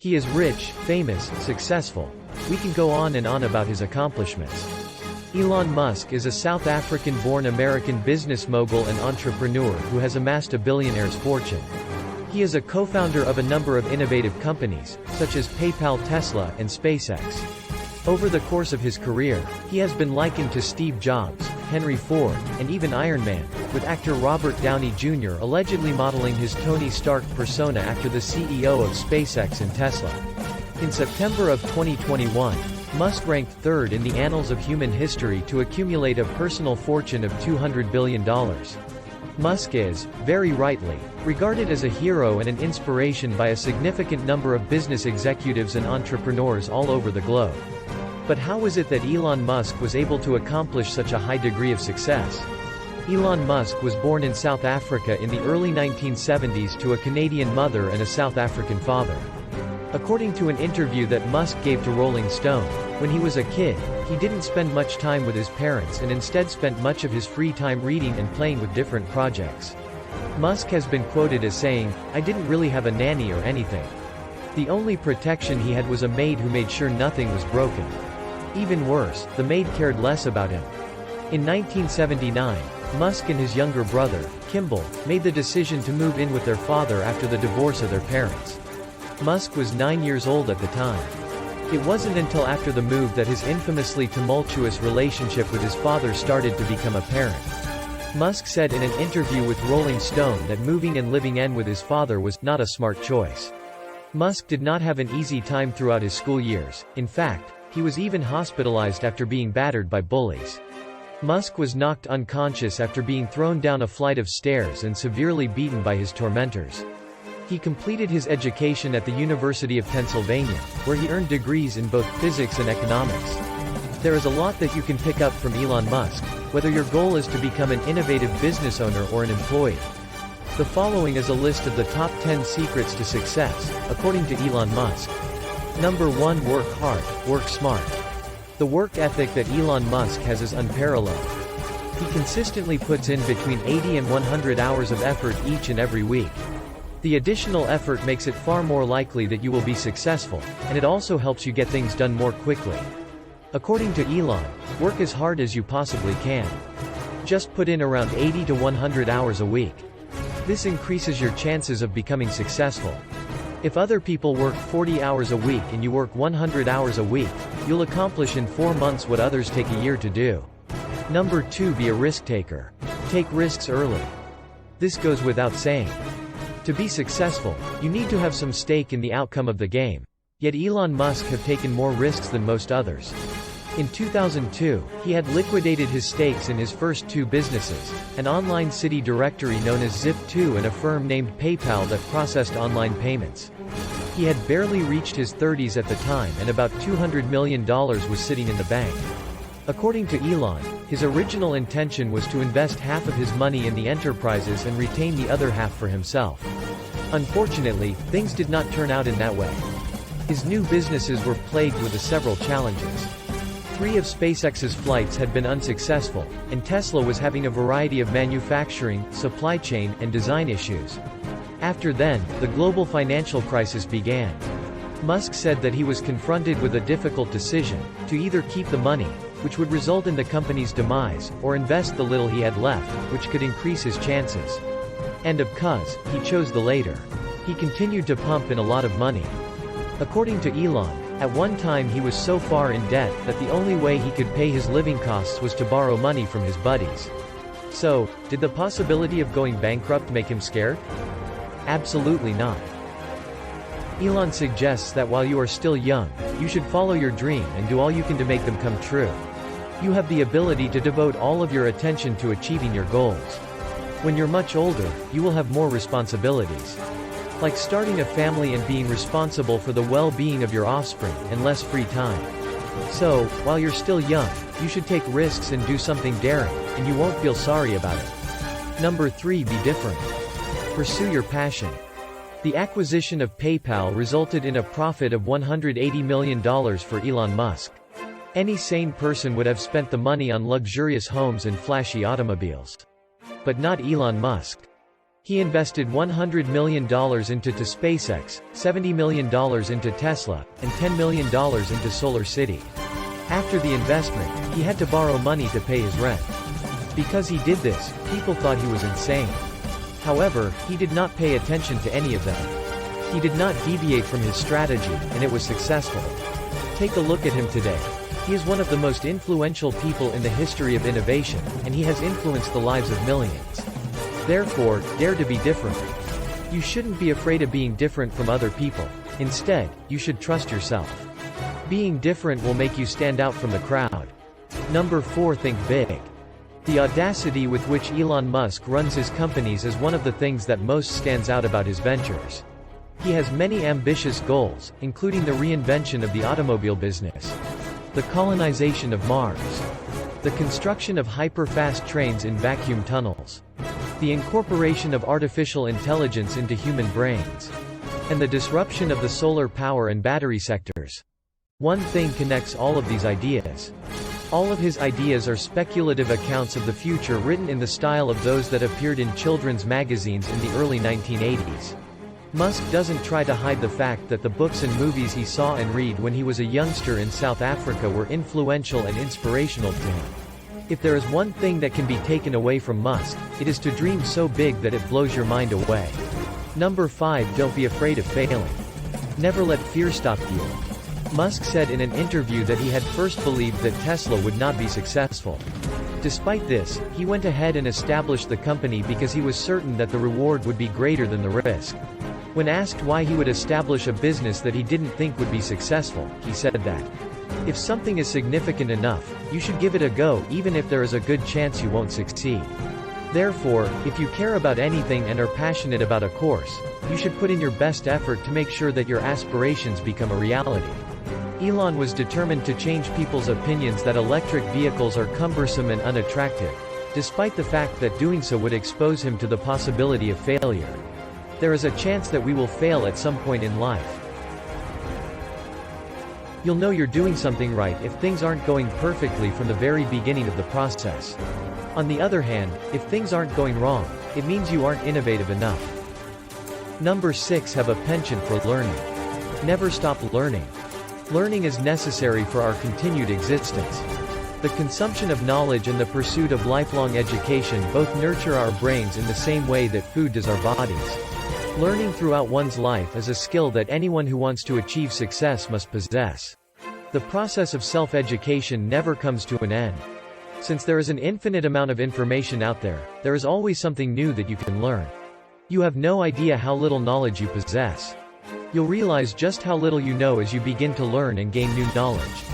He is rich, famous, successful. We can go on and on about his accomplishments. Elon Musk is a South African-born American business mogul and entrepreneur who has amassed a billionaire's fortune. He is a co-founder of a number of innovative companies, such as PayPal, Tesla, and SpaceX. Over the course of his career, he has been likened to Steve Jobs, Henry Ford, and even Iron Man, with actor Robert Downey Jr. allegedly modeling his Tony Stark persona after the CEO of SpaceX and Tesla. In September of 2021, Musk ranked third in the annals of human history to accumulate a personal fortune of $200 billion. Musk is, very rightly, regarded as a hero and an inspiration by a significant number of business executives and entrepreneurs all over the globe. But how is it that Elon Musk was able to accomplish such a high degree of success? Elon Musk was born in South Africa in the early 1970s to a Canadian mother and a South African father. According to an interview that Musk gave to Rolling Stone, when he was a kid, he didn't spend much time with his parents and instead spent much of his free time reading and playing with different projects. Musk has been quoted as saying, "I didn't really have a nanny or anything. The only protection he had was a maid who made sure nothing was broken. Even worse, the maid cared less about him." In 1979, Musk and his younger brother, Kimball, made the decision to move in with their father after the divorce of their parents. Musk was 9 years old at the time. It wasn't until after the move that his infamously tumultuous relationship with his father started to become apparent. Musk said in an interview with Rolling Stone that moving and living in with his father was not a smart choice. Musk did not have an easy time throughout his school years. In fact, he was even hospitalized after being battered by bullies. Musk was knocked unconscious after being thrown down a flight of stairs and severely beaten by his tormentors. He completed his education at the University of Pennsylvania, where he earned degrees in both physics and economics. There is a lot that you can pick up from Elon Musk, whether your goal is to become an innovative business owner or an employee. The following is a list of the top 10 secrets to success, according to Elon Musk. Number 1. Work hard, work smart. The work ethic that Elon Musk has is unparalleled. He consistently puts in between 80 and 100 hours of effort each and every week. The additional effort makes it far more likely that you will be successful, and it also helps you get things done more quickly. According to Elon, work as hard as you possibly can. Just put in around 80 to 100 hours a week. This increases your chances of becoming successful. If other people work 40 hours a week and you work 100 hours a week, you'll accomplish in 4 months what others take a year to do. Number 2. Be a risk taker. Take risks early. This goes without saying. To be successful, you need to have some stake in the outcome of the game. Yet Elon Musk have taken more risks than most others. In 2002, he had liquidated his stakes in his first 2 businesses, an online city directory known as Zip2 and a firm named PayPal that processed online payments. He had barely reached his 30s at the time and about $200 million was sitting in the bank. According to Elon, his original intention was to invest half of his money in the enterprises and retain the other half for himself. Unfortunately, things did not turn out in that way. His new businesses were plagued with several challenges. 3 of SpaceX's flights had been unsuccessful, and Tesla was having a variety of manufacturing, supply chain, and design issues. After then, the global financial crisis began. Musk said that he was confronted with a difficult decision, to either keep the money, which would result in the company's demise, or invest the little he had left, which could increase his chances. And of course, he chose the later. He continued to pump in a lot of money. According to Elon, at one time he was so far in debt that the only way he could pay his living costs was to borrow money from his buddies. So, did the possibility of going bankrupt make him scared? Absolutely not. Elon suggests that while you are still young, you should follow your dream and do all you can to make them come true. You have the ability to devote all of your attention to achieving your goals. When you're much older, you will have more responsibilities. Like starting a family and being responsible for the well-being of your offspring, and less free time. So, while you're still young, you should take risks and do something daring, and you won't feel sorry about it. Number 3. Be different. Pursue your passion. The acquisition of PayPal resulted in a profit of $180 million for Elon Musk. Any sane person would have spent the money on luxurious homes and flashy automobiles. But not Elon Musk. He invested $100 million into SpaceX, $70 million into Tesla, and $10 million into Solar City. After the investment, he had to borrow money to pay his rent. Because he did this, people thought he was insane. However, he did not pay attention to any of them. He did not deviate from his strategy, and it was successful. Take a look at him today. He is one of the most influential people in the history of innovation, and he has influenced the lives of millions. Therefore, dare to be different. You shouldn't be afraid of being different from other people. Instead, you should trust yourself. Being different will make you stand out from the crowd. Number 4. Think big. The audacity with which Elon Musk runs his companies is one of the things that most stands out about his ventures. He has many ambitious goals, including the reinvention of the automobile business, the colonization of Mars, the construction of hyper-fast trains in vacuum tunnels, the incorporation of artificial intelligence into human brains, and the disruption of the solar power and battery sectors. One thing connects all of these ideas. All of his ideas are speculative accounts of the future written in the style of those that appeared in children's magazines in the early 1980s. Musk doesn't try to hide the fact that the books and movies he saw and read when he was a youngster in South Africa were influential and inspirational to him. If there is one thing that can be taken away from Musk, it is to dream so big that it blows your mind away. Number 5. Don't be afraid of failing. Never let fear stop you. Musk said in an interview that he had first believed that Tesla would not be successful. Despite this, he went ahead and established the company because he was certain that the reward would be greater than the risk. When asked why he would establish a business that he didn't think would be successful, he said that, "If something is significant enough, you should give it a go even if there is a good chance you won't succeed." Therefore, if you care about anything and are passionate about a course, you should put in your best effort to make sure that your aspirations become a reality. Elon was determined to change people's opinions that electric vehicles are cumbersome and unattractive, despite the fact that doing so would expose him to the possibility of failure. There is a chance that we will fail at some point in life. You'll know you're doing something right if things aren't going perfectly from the very beginning of the process. On the other hand, if things aren't going wrong, it means you aren't innovative enough. Number 6. Have a penchant for learning. Never stop learning. Learning is necessary for our continued existence. The consumption of knowledge and the pursuit of lifelong education both nurture our brains in the same way that food does our bodies. Learning throughout one's life is a skill that anyone who wants to achieve success must possess. The process of self-education never comes to an end. Since there is an infinite amount of information out there, there is always something new that you can learn. You have no idea how little knowledge you possess. You'll realize just how little you know as you begin to learn and gain new knowledge.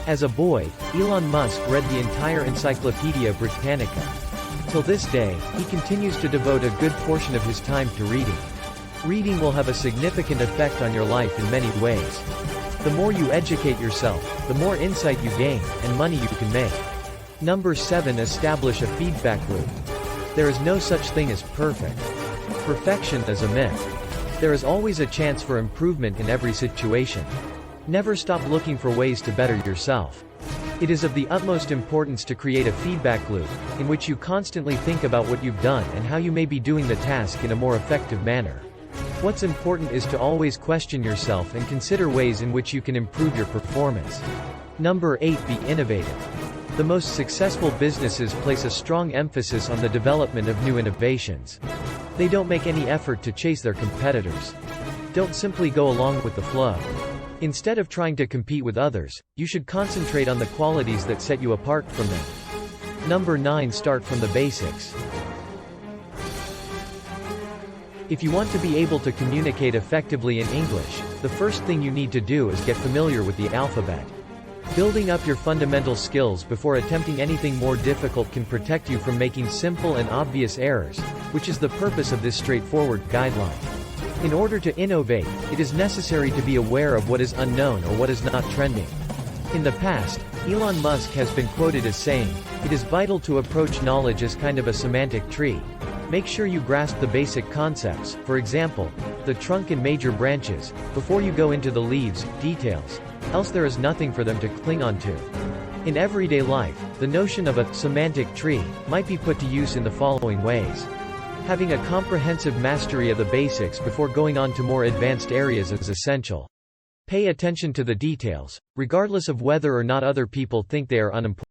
As a boy, Elon Musk read the entire Encyclopedia Britannica. Till this day, he continues to devote a good portion of his time to reading. Reading will have a significant effect on your life in many ways. The more you educate yourself, the more insight you gain, and money you can make. Number 7. Establish a feedback loop. There is no such thing as perfect. Perfection is a myth. There is always a chance for improvement in every situation. Never stop looking for ways to better yourself. It is of the utmost importance to create a feedback loop, in which you constantly think about what you've done and how you may be doing the task in a more effective manner. What's important is to always question yourself and consider ways in which you can improve your performance. Number 8. Be innovative. The most successful businesses place a strong emphasis on the development of new innovations. They don't make any effort to chase their competitors. Don't simply go along with the flow. Instead of trying to compete with others, you should concentrate on the qualities that set you apart from them. Number 9. Start from the basics. If you want to be able to communicate effectively in English, the first thing you need to do is get familiar with the alphabet. Building up your fundamental skills before attempting anything more difficult can protect you from making simple and obvious errors, which is the purpose of this straightforward guideline. In order to innovate, it is necessary to be aware of what is unknown or what is not trending. In the past, Elon Musk has been quoted as saying, "It is vital to approach knowledge as kind of a semantic tree. Make sure you grasp the basic concepts, for example, the trunk and major branches, before you go into the leaves, details, else there is nothing for them to cling on to." In everyday life, the notion of a semantic tree might be put to use in the following ways. Having a comprehensive mastery of the basics before going on to more advanced areas is essential. Pay attention to the details, regardless of whether or not other people think they are unimportant.